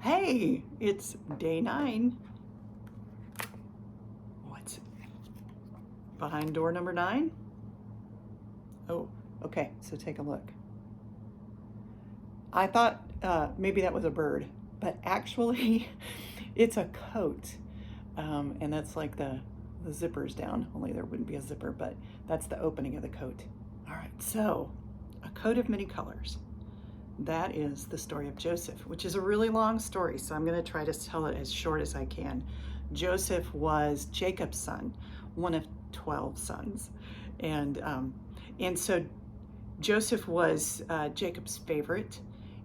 Hey, it's day 9. What's behind door number 9? Oh, okay, so take a look. I thought maybe that was a bird, but actually it's a coat. And that's like the zipper's down, only there wouldn't be a zipper, but that's the opening of the coat. All right, so a coat of many colors. That is the story of Joseph, which is a really long story, so I'm going to try to tell it as short as I can. Joseph was Jacob's son, one of 12 sons, and so Joseph was Jacob's favorite,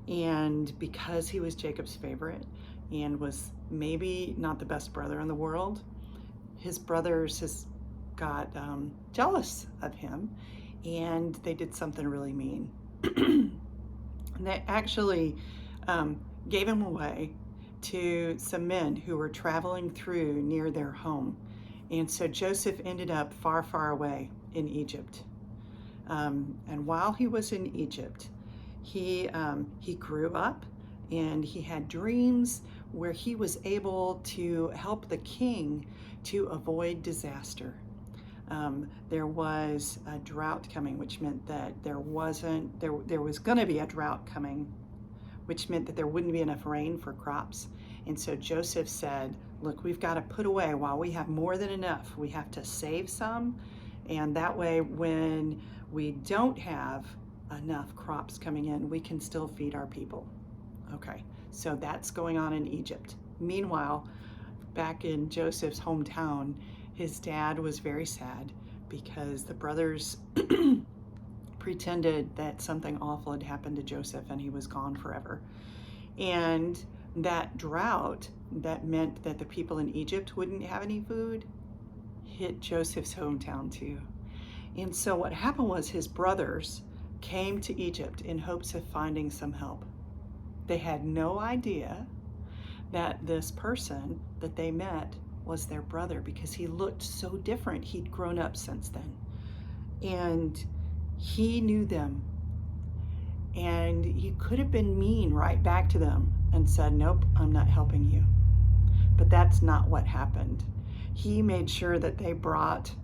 and because he was Jacob's favorite and was maybe not the best brother in the world, his brothers got jealous of him, and they did something really mean. They actually gave him away to some men who were traveling through near their home. And so Joseph ended up far, far away in Egypt. And while he was in Egypt, he grew up and he had dreams where he was able to help the king to avoid disaster. There was a drought coming, which meant that there was going to be a drought coming, which meant that there wouldn't be enough rain for crops. And so Joseph said, look, we've got to put away while we have more than enough. We have to save some, and that way when we don't have enough crops coming in, we can still feed our people. Okay, so that's going on in Egypt. Meanwhile, back in Joseph's hometown, his dad was very sad because the brothers pretended that something awful had happened to Joseph and he was gone forever. And that drought that meant that the people in Egypt wouldn't have any food hit Joseph's hometown too. And so what happened was his brothers came to Egypt in hopes of finding some help. They had no idea that this person that they met was their brother because he looked so different. He'd grown up since then. And he knew them. And he could have been mean right back to them and said, nope, I'm not helping you. But that's not what happened. He made sure that they brought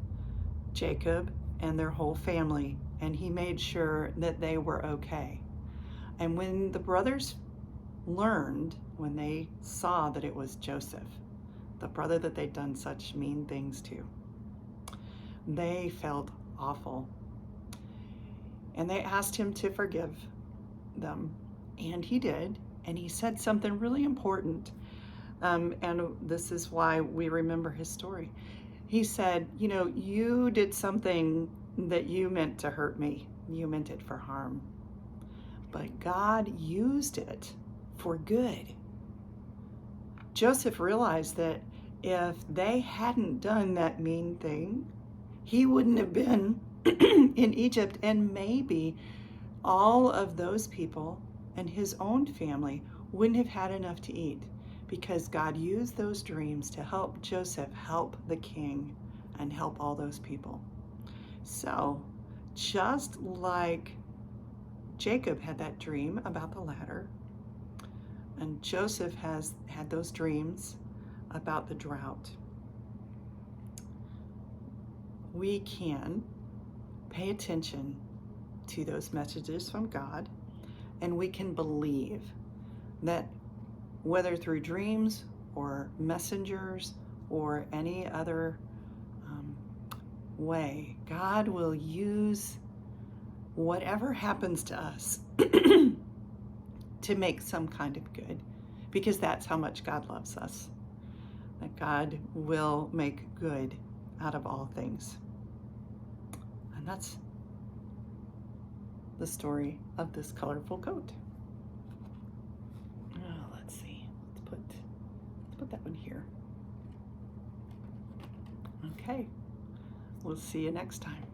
Jacob and their whole family, and he made sure that they were okay. And when the brothers learned, when they saw that it was Joseph, the brother that they'd done such mean things to, they felt awful. And they asked him to forgive them. And he did. And he said something really important. And this is why we remember his story. He said, you know, you did something that you meant to hurt me. You meant it for harm. But God used it for good. Joseph realized that if they hadn't done that mean thing, he wouldn't have been in Egypt, and maybe all of those people and his own family wouldn't have had enough to eat, because God used those dreams to help Joseph help the king and help all those people. So just like Jacob had that dream about the ladder, and Joseph has had those dreams about the drought, we can pay attention to those messages from God, and we can believe that whether through dreams or messengers or any other way, God will use whatever happens to us to make some kind of good, because that's how much God loves us, that God will make good out of all things. And that's the story of this colorful coat. Let's see, let's put that one here. Okay, we'll see you next time.